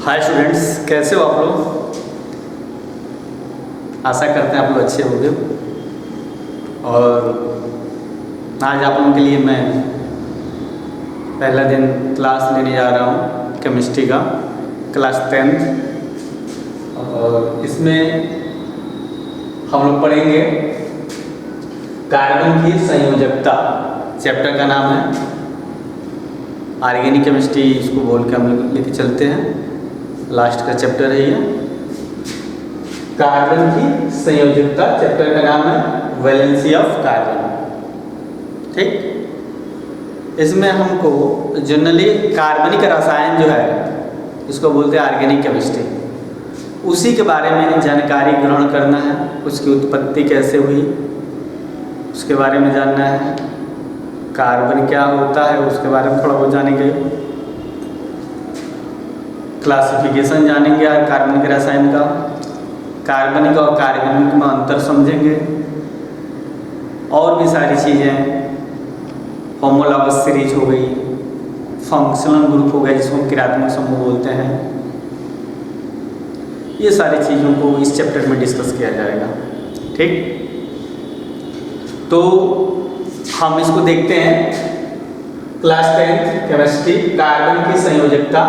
Hi students, कैसे हो आप लोग। आशा करते हैं आप लोग अच्छे होंगे। और आज आप लोगों के लिए मैं पहला दिन क्लास लेने जा रहा हूँ केमिस्ट्री का, क्लास 10th। और इसमें हम लोग पढ़ेंगे कार्बन की संयोजकता। चैप्टर का नाम है ऑर्गेनिक केमिस्ट्री, इसको बोल के हम लोग लेके चलते हैं। लास्ट का चैप्टर है ये, कार्बन की संयोजकता। चैप्टर का नाम है वैलेंसी ऑफ कार्बन। ठीक, इसमें हमको जनरली कार्बनिक रसायन जो है इसको बोलते हैं ऑर्गेनिक केमिस्ट्री, उसी के बारे में जानकारी ग्रहण करना है। उसकी उत्पत्ति कैसे हुई उसके बारे में जानना है। कार्बन क्या होता है उसके बारे में थोड़ा बहुत जानेंगे। क्लासिफिकेशन जानेंगे कार्बनिक रसायन का, कार्बनिक और कार्बनिक में अंतर समझेंगे, और भी सारी चीज़ें। होमोलॉगस सीरीज हो गई, फंक्शनल ग्रुप हो गया जिसको हम क्रियात्मक समूह बोलते हैं। ये सारी चीज़ों को इस चैप्टर में डिस्कस किया जाएगा। ठीक, तो हम इसको देखते हैं। क्लास 10 केमिस्ट्री, कार्बन की संयोजकता,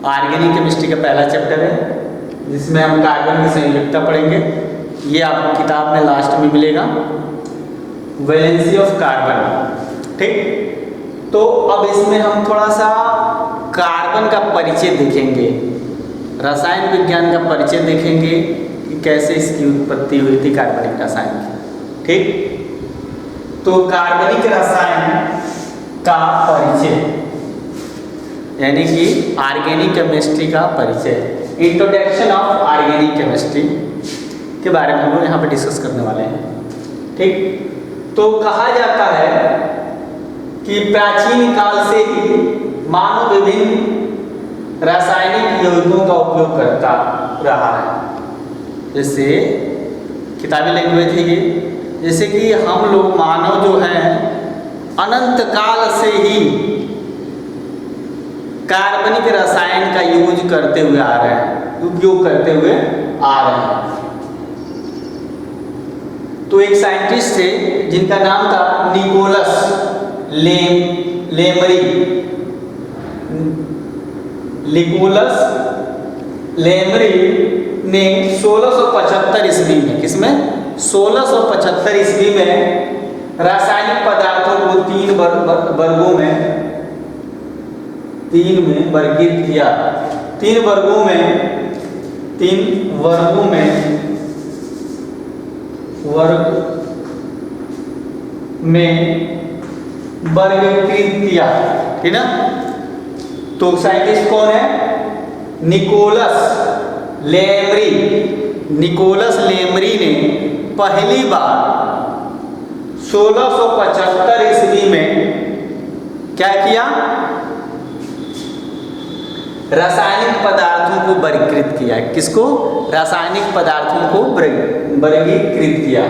ऑर्गेनिक केमिस्ट्री का पहला चैप्टर है जिसमें हम कार्बन की संयोजकता पढ़ेंगे। ये आपको किताब में लास्ट में मिलेगा, वैलेंसी ऑफ कार्बन। ठीक, तो अब इसमें हम थोड़ा सा कार्बन का परिचय देखेंगे, रसायन विज्ञान का परिचय देखेंगे कि कैसे इसकी उत्पत्ति हुई थी कार्बनिक रसायन की। ठीक, तो कार्बनिक रसायन का परिचय यानी कि ऑर्गेनिक केमिस्ट्री का परिचय, इंट्रोडक्शन ऑफ ऑर्गेनिक केमिस्ट्री के बारे में हम लोग यहाँ पे डिस्कस करने वाले हैं। ठीक, तो कहा जाता है कि प्राचीन काल से ही मानव विभिन्न रासायनिक यौगिकों का उपयोग करता रहा है। जैसे किताबी लैंग्वेज है ये, जैसे कि हम लोग मानव जो है अनंत काल से ही कार्बनिक रसायन का यूज करते हुए आ रहे हैं, उपयोग करते हुए आ रहे हैं। तो एक साइंटिस्ट थे जिनका नाम था निकोलस लेमरी। निकोलस लेमरी ने 1675 ईस्वी में, किसमें 1675 ईस्वी में रासायनिक पदार्थों को तीन वर्गों में वर्गीकृत किया। तीन वर्गों में वर्गीकृत किया। ठीक ना, तो साइंटिस्ट कौन है? निकोलस लेमरी। निकोलस लेमरी ने पहली बार 1675 ईस्वी में क्या किया? रासायनिक पदार्थों को वर्गीकृत किया। किसको? रासायनिक पदार्थों को वर्गीकृत किया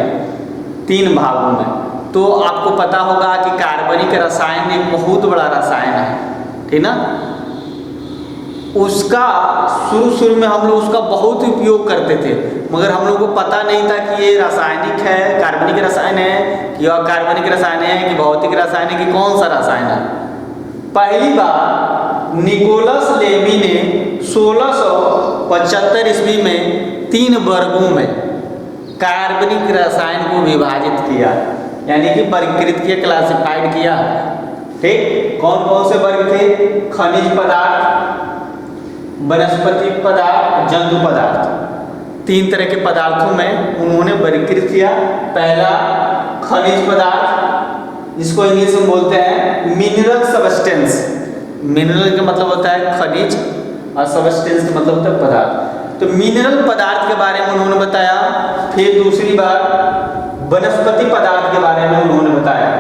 तीन भागों में। तो आपको पता होगा कि कार्बनिक रसायन एक बहुत बड़ा रसायन है, ठीक ना। उसका शुरू में हम लोग उसका बहुत उपयोग करते थे, मगर हम लोग को पता नहीं था कि ये रासायनिक है, कार्बनिक रसायन है कि अकार्बनिक रसायन है कि भौतिक रसायन है कि कौन सा रसायन है। पहली बार निकोलस लेमी ने 1675 ईस्वी में तीन वर्गों में कार्बनिक रसायन को विभाजित किया, यानी कि वर्गीकृत किया, क्लासिफाइड किया। ठीक, कौन कौन से वर्ग थे? खनिज पदार्थ, वनस्पति पदार्थ, जंतु पदार्थ। तीन तरह के पदार्थों में उन्होंने वर्गीकृत किया। पहला खनिज पदार्थ, जिसको इंग्लिश में बोलते हैं मिनरल सबस्टेंस। मिनरल का मतलब होता है खनिज और सबस्टेंस का मतलब होता है पदार्थ। तो मिनरल पदार्थ के बारे में उन्होंने बताया। फिर दूसरी बार वनस्पति पदार्थ के बारे में उन्होंने बताया,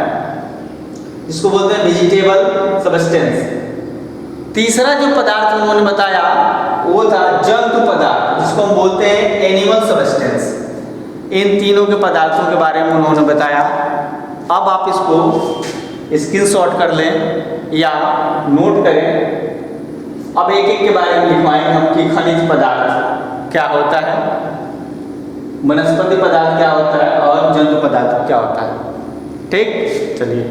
जिसको बोलते हैं वेजिटेबल सबस्टेंस। तीसरा जो पदार्थ उन्होंने बताया वो था जंतु पदार्थ, जिसको हम बोलते हैं एनिमल सबस्टेंस। इन तीनों के पदार्थों के बारे में उन्होंने बताया। अब आप इसको स्क्रीनशॉट कर लें या नोट करें अब एक एक के बारे में लिखवाएंगे हम कि खनिज पदार्थ क्या होता है, वनस्पति पदार्थ क्या होता है और जंतु पदार्थ क्या होता है। ठीक, चलिए।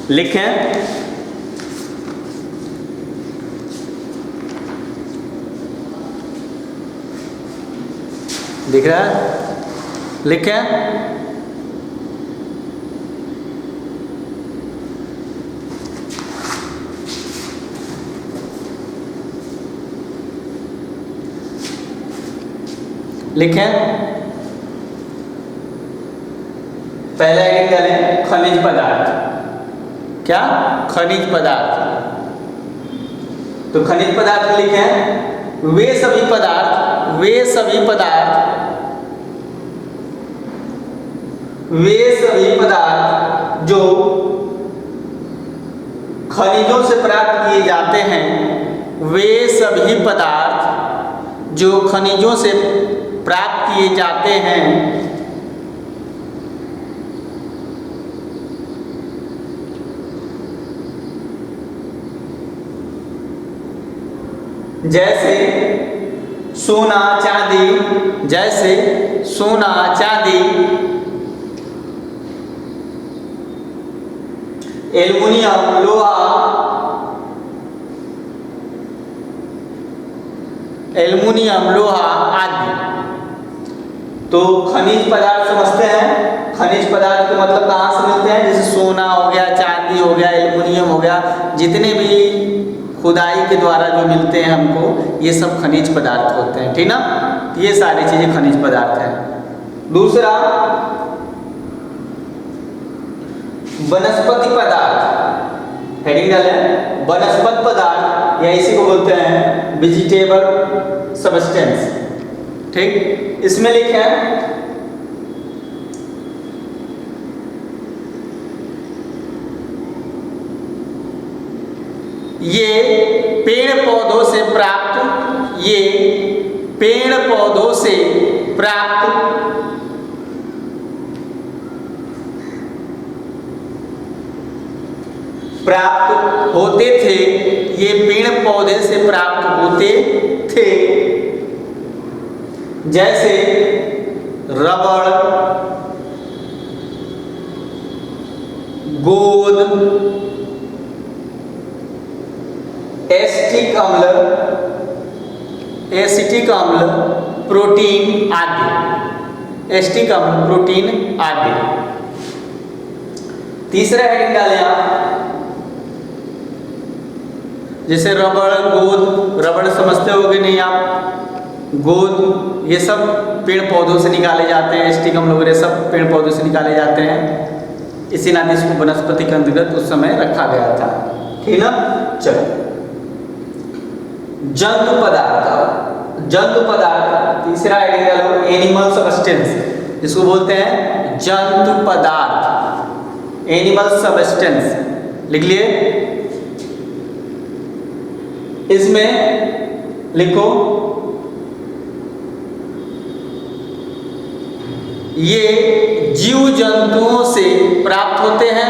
लिखें दिख रहा है, लिखें लिखें। पहला हेडिंग डालें खनिज पदार्थ। क्या? खनिज पदार्थ। तो खनिज पदार्थ लिखें वे सभी पदार्थ जो खनिजों से प्राप्त किए जाते हैं, वे सभी पदार्थ जो खनिजों से प्राप्त किए जाते हैं, जैसे सोना चांदी, एल्युमिनियम लोहा आदि। तो खनिज पदार्थ समझते हैं। खनिज पदार्थ के मतलब कहाँ से मिलते हैं? जैसे सोना हो गया, चांदी हो गया, एल्युमिनियम हो गया, जितने भी खुदाई के द्वारा जो मिलते हैं हमको, ये सब खनिज पदार्थ होते हैं। ठीक ना? ये सारी चीजें खनिज पदार्थ हैं। दूसरा वनस्पति पदार्थ, हेडिंग डालें वनस्पति पदार्थ, या इसी को बोलते हैं वेजिटेबल सबस्टेंस। ठीक, इसमें लिखें ये पेड़ पौधों से प्राप्त होते थे, ये पेड़ पौधे से प्राप्त होते थे। जैसे रबड़, गोंद, एसिटिक अम्ल, प्रोटीन आदि। तीसरा हेडिंग डालें आप, जैसे रबड़, गोंद, रबड़ समझते होगे नहीं आप, गोंद ये सब पेड़ पौधों से निकाले जाते हैं, एसिटिक अम्ल वगैरह सब पेड़ पौधों से निकाले जाते हैं। इसी नाते इसको वनस्पति के अंतर्गत उस समय रखा गया था। ठीक ना? चलो, जंतु पदार्थ तीसरा आइडिया लो, एनिमल सबस्टेंस, इसको बोलते हैं जंतु पदार्थ, एनिमल सबस्टेंस। लिख लिए, इसमें लिखो ये जीव जंतुओं से प्राप्त होते हैं,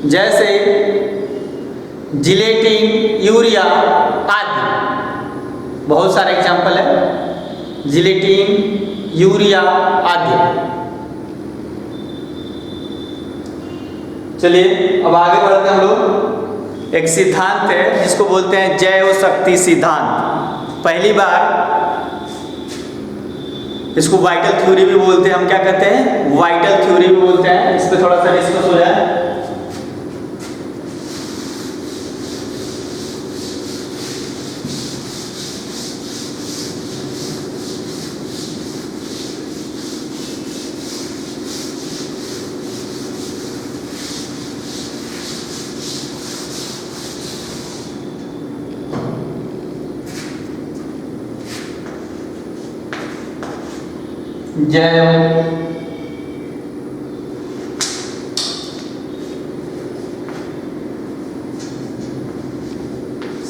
जैसे जिलेटिन, यूरिया आदि। बहुत सारे एग्जाम्पल है, जिलेटिन, यूरिया आदि। चलिए अब आगे बढ़ते हैं हम लोग। एक सिद्धांत है जिसको बोलते हैं जैव शक्ति सिद्धांत। पहली बार इसको वाइटल थ्योरी भी बोलते हैं। हम क्या कहते हैं? वाइटल थ्योरी भी बोलते हैं। इस पे थोड़ा सा डिस्कस हो जाए। जैव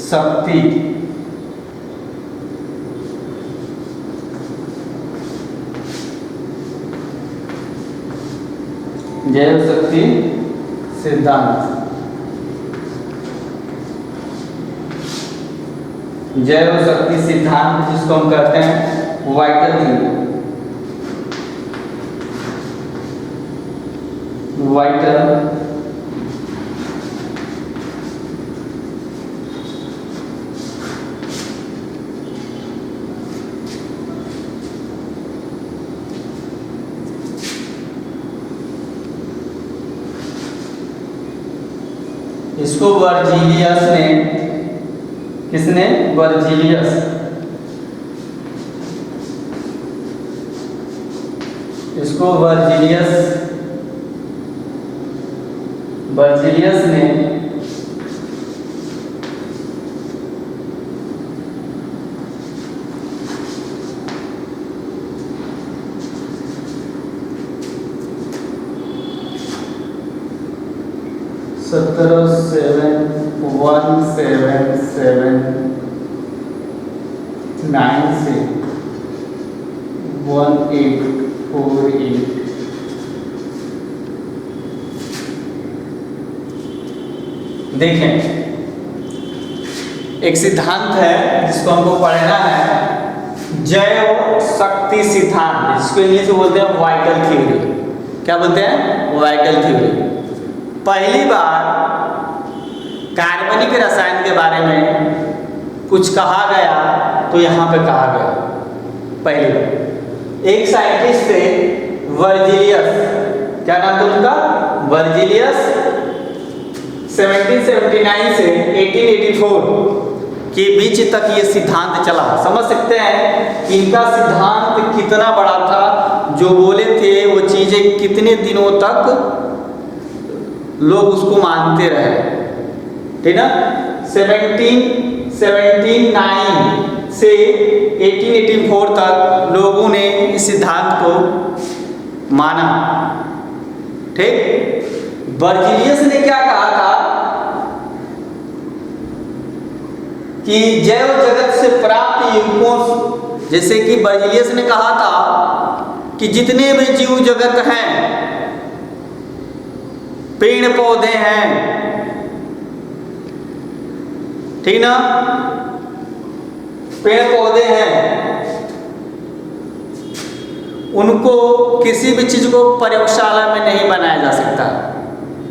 शक्ति जैव शक्ति सिद्धांत। जैव शक्ति सिद्धांत जिसको हम कहते हैं वाइटल थ्योरी। वाइटल इसको वर्जीलियस ने, किसने? वर्जीलियस। इसको वर्जीलियस ने सत्रह 1779 से 1848 देखें, एक सिद्धांत है जिसको हमको पढ़ना है, जैव शक्ति सिद्धांत, जिसको इंग्लिश में बोलते हैं वाइटल थ्योरी। क्या बोलते हैं? Vital theory. पहली बार कार्बनिक रसायन के बारे में कुछ कहा गया तो यहाँ पे कहा गया। पहली बार एक साइंटिस्ट थे वर्जीलियस, क्या नाम था उनका? वर्जीलियस। 1779 से 1884 के बीच तक ये सिद्धांत चला। समझ सकते हैं कि इनका सिद्धांत कितना बड़ा था, जो बोले थे वो चीजें कितने दिनों तक लोग उसको मानते रहे। ठीक ना? 1779 से 1884 तक लोगों ने इस सिद्धांत को माना। ठीक? वर्जीलियस ने क्या कहा था कि जैव जगत से प्राप्त यौगिकों, जैसे कि वर्जीलियस ने कहा था कि जितने भी जीव जगत हैं, पेड़ पौधे हैं, ठीक ना, पेड़ पौधे हैं, उनको किसी भी चीज को प्रयोगशाला में नहीं बनाया जा सकता।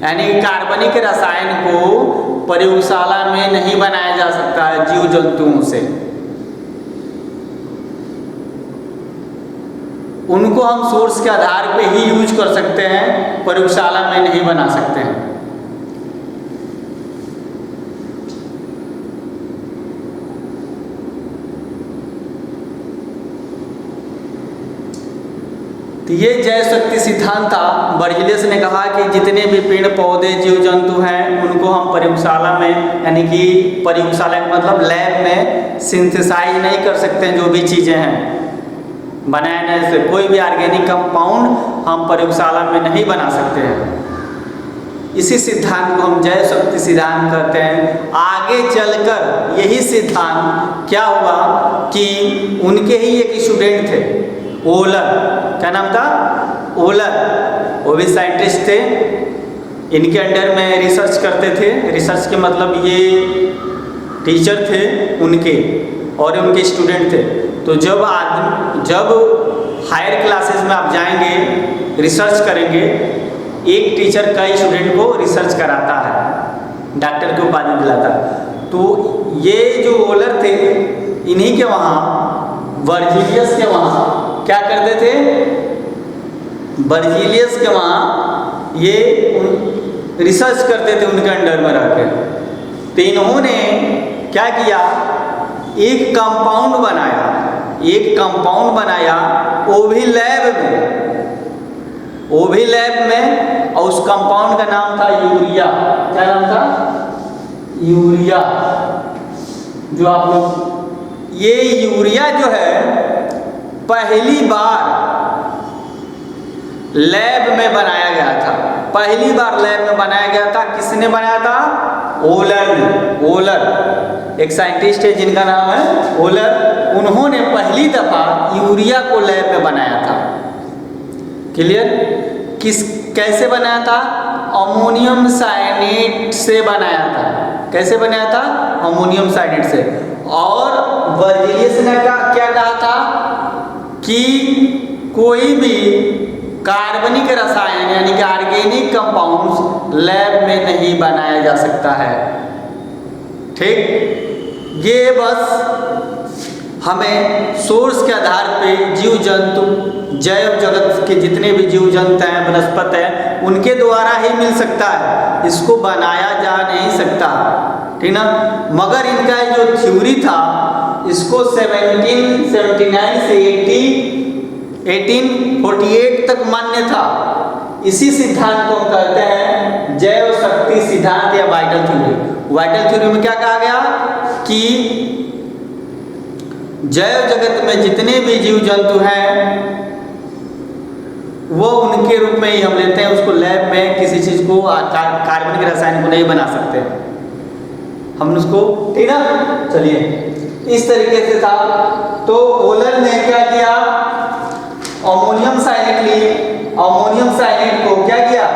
यानी कार्बनिक रसायन को प्रयोगशाला में नहीं बनाया जा सकता है जीव जंतुओं से। उनको हम सोर्स के आधार पे ही यूज कर सकते हैं, प्रयोगशाला में नहीं बना सकते हैं। तो ये जैव शक्ति सिद्धांत था। वर्जीलियस ने कहा कि जितने भी पेड़ पौधे जीव जंतु हैं उनको हम प्रयोगशाला में, यानी कि प्रयोगशाला का मतलब लैब में सिंथेसाइज नहीं कर सकते हैं। जो भी चीज़ें हैं बनाने से, कोई भी ऑर्गेनिक कंपाउंड हम प्रयोगशाला में नहीं बना सकते हैं। इसी सिद्धांत को हम जैव शक्ति सिद्धांत कहते हैं। आगे चलकर यही सिद्धांत क्या हुआ कि उनके ही एक स्टूडेंट थे, ओलर। क्या नाम था? ओलर। वो भी साइंटिस्ट थे, इनके अंडर में रिसर्च करते थे। रिसर्च के मतलब ये टीचर थे उनके और उनके स्टूडेंट थे। तो जब हायर क्लासेस में आप जाएंगे, रिसर्च करेंगे, एक टीचर कई स्टूडेंट को रिसर्च कराता है, डॉक्टर की उपाधि दिलाता है। तो ये जो ओलर थे, इन्हीं के वहाँ, वर्जीलियस के वहाँ क्या करते थे? वर्जीलियस के वहाँ ये रिसर्च करते थे उनके अंडर में रहकर। तो इन्होंने क्या किया? एक कंपाउंड बनाया, वो भी लैब में, और उस कंपाउंड का नाम था यूरिया। क्या नाम था? यूरिया। जो आप लोग, ये यूरिया जो है पहली बार लैब में बनाया गया था। पहली बार लैब में बनाया गया था। किसने बनाया था? ओलर ने। ओलर एक साइंटिस्ट है जिनका नाम है ओलर। उन्होंने पहली दफा यूरिया को लैब में बनाया था। क्लियर? कैसे बनाया था? अमोनियम साइनेट से बनाया था। कैसे बनाया था? अमोनियम साइनेट से। और वर्जिलियस ने क्या कहा था कि कोई भी कार्बनिक रसायन यानी कि ऑर्गेनिक कंपाउंड्स लैब में नहीं बनाया जा सकता है। ठीक, ये बस हमें सोर्स के आधार पे जीव जंतु, जैव जगत के जितने भी जीव जंतु हैं, वनस्पति हैं, उनके द्वारा ही मिल सकता है। इसको बनाया जा नहीं सकता। ठीक ना? मगर इनका जो थ्योरी था इसको 1779 से 1848 तक मान्य था। इसी सिद्धांत को हम कहते हैं जैव शक्ति सिद्धांत या वाइटल थ्योरी। वाइटल थ्योरी में क्या कहा गया कि जैव जगत में जितने भी जीव जंतु हैं वो उनके रूप में ही हम लेते हैं। उसको लैब में किसी चीज को कार्बनिक रसायन को नहीं बना सकते हम उसको। ठीक ना? चलिए, इस तरीके से था। तो ओलर ने क्या किया? अमोनियम साइनेट लिए। अमोनियम साइनेट को क्या किया?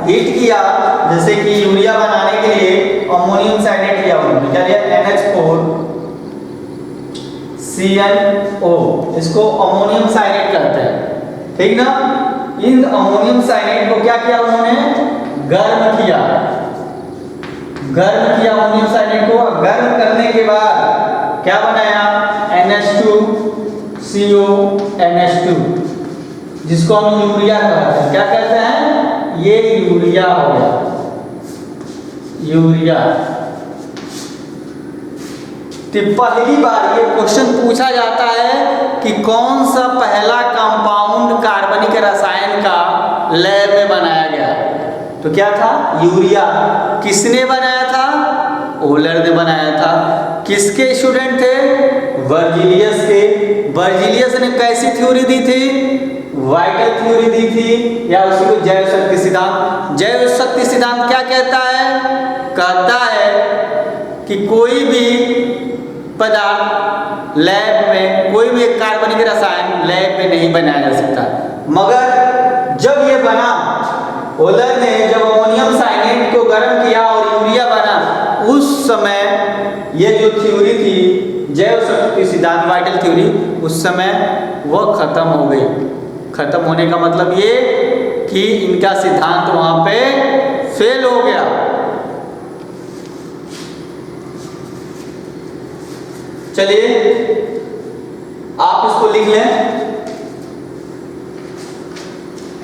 हीट किया। जैसे कि यूरिया बनाने के लिए अमोनियम साइनेट लिया। उन्होंने क्या लिया? NH4 CnO। इसको अमोनियम साइनेट कहते हैं। ठीक ना? इन अमोनियम साइनेट को क्या किया उन्होंने? गर्म किया। गर्म किया अमोनियम साइनेट को। गर्म करने के बाद क्या बनाया? NH2CO NH2, जिसको हम यूरिया कहते हैं। क्या कहते हैं? ये यूरिया हो गया। यूरिया। तो पहली बार ये क्वेश्चन पूछा जाता है कि कौन सा पहला कंपाउंड कार्बनिक रसायन का लैब में बनाया गया? तो क्या था? यूरिया। किसने बनाया था? ओलर ने बनाया था। किसके स्टूडेंट थे? वर्जिलियस के। वर्जिलियस ने कैसी थ्योरी दी थी? वाइटल थ्योरी दी थी, या उसी को जैव शक्ति सिद्धांत। जैव शक्ति सिद्धांत क्या कहता है? कहता है कि कोई भी पदार्थ लैब में, कोई भी कार्बनिक रसायन लैब में नहीं बनाया जा सकता। मगर जब ये बना, ओलर ने जब अमोनियम साइनेट को गर्म किया और यूरिया बना, उस समय ये जो थ्योरी थी जैव शक्ति सिद्धांत, वाइटल थ्योरी, उस समय वह खत्म हो गई। खत्म होने का मतलब ये कि इनका सिद्धांत वहां पे फेल हो गया। चलिए, आप इसको लिख लें,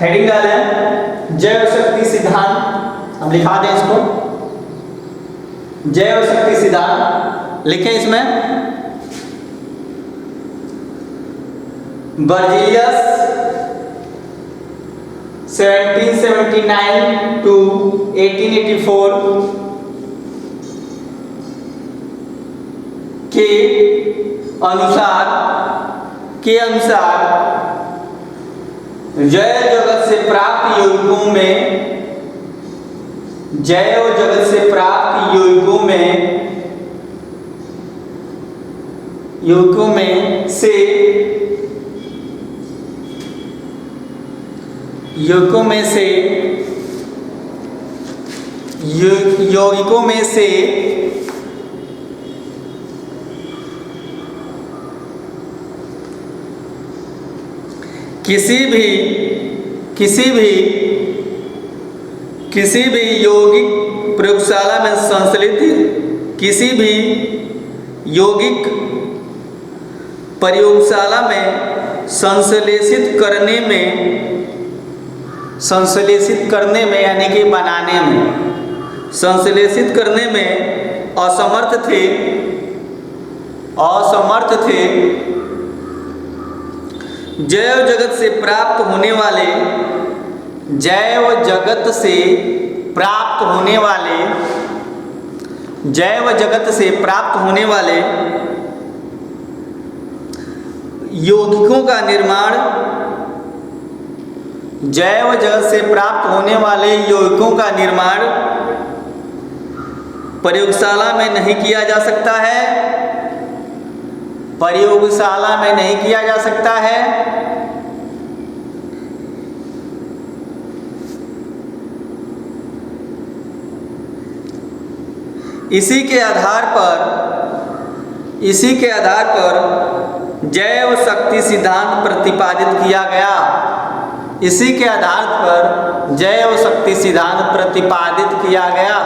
हेडिंग डालें जैव शक्ति सिद्धांत। हम लिखा दें इसको, जैव शक्ति सिद्धांत लिखें। इसमें वर्जिलियस 1779 to 1884 के अनुसार जैव जगत से प्राप्त यौगिकों में से किसी भी यौगिक प्रयोगशाला में संश्लेषित, किसी भी यौगिक प्रयोगशाला में संश्लेषित करने में यानी कि बनाने में, संश्लेषित करने में असमर्थ थे। जैव जगत से प्राप्त होने वाले यौगिकों का निर्माण जैव जल से प्राप्त होने वाले यौगिकों का निर्माण प्रयोगशाला में नहीं किया जा सकता है, प्रयोगशाला में नहीं किया जा सकता है। इसी के आधार पर जैव शक्ति सिद्धांत प्रतिपादित किया गया। इसी के आधार पर जैव शक्ति सिद्धांत प्रतिपादित किया गया।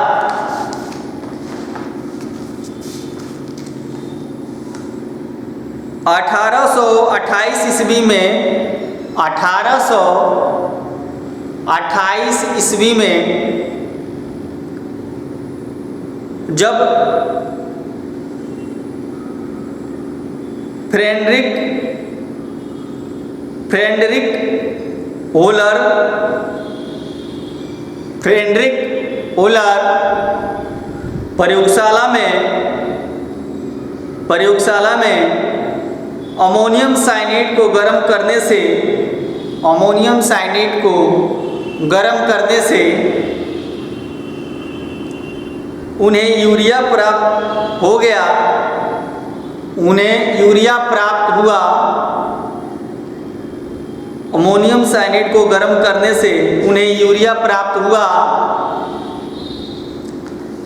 ईस्वी में 1828 ईस्वी में जब फ्रेडरिक ओलर प्रयोगशाला में अमोनियम साइनेट को गर्म करने से उन्हें यूरिया प्राप्त हुआ। अमोनियम साइनेट को गर्म करने से उन्हें यूरिया प्राप्त हुआ।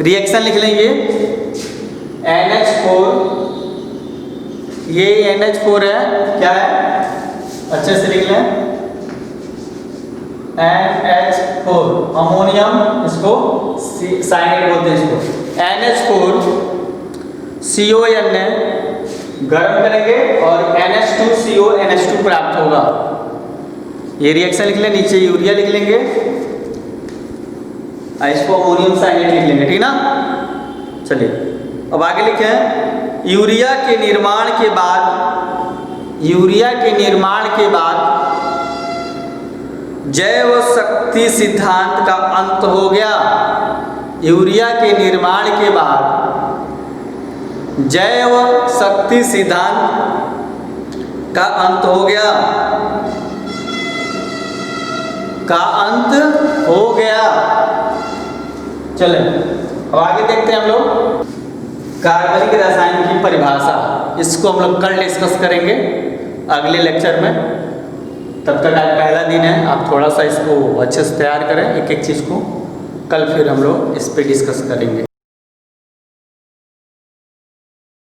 रिएक्शन लिख लेंगे NH4, ये NH4 है, क्या है अच्छे से लिख लें, NH4 अमोनियम, इसको साइनेट बोलते हैं, इसको NH4 CON गर्म करेंगे और NH2CO NH2 प्राप्त होगा। ये रिएक्शन लिख लें, नीचे यूरिया लिख लेंगे, इसको अमोनियम साइनेट लिख लेंगे, ठीक ना। चलिए अब आगे लिखें, यूरिया के निर्माण के बाद जैव शक्ति सिद्धांत का अंत हो गया। यूरिया के निर्माण के बाद जैव शक्ति सिद्धांत का अंत हो गया। चलें अब आगे देखते हैं हम लोग कार्बनिक रसायन की परिभाषा। इसको हम लोग कल डिस्कस करेंगे अगले लेक्चर में। तब तक आज पहला दिन है, आप थोड़ा सा इसको अच्छे से तैयार करें, एक एक चीज़ को। कल फिर हम लोग इस पे डिस्कस करेंगे।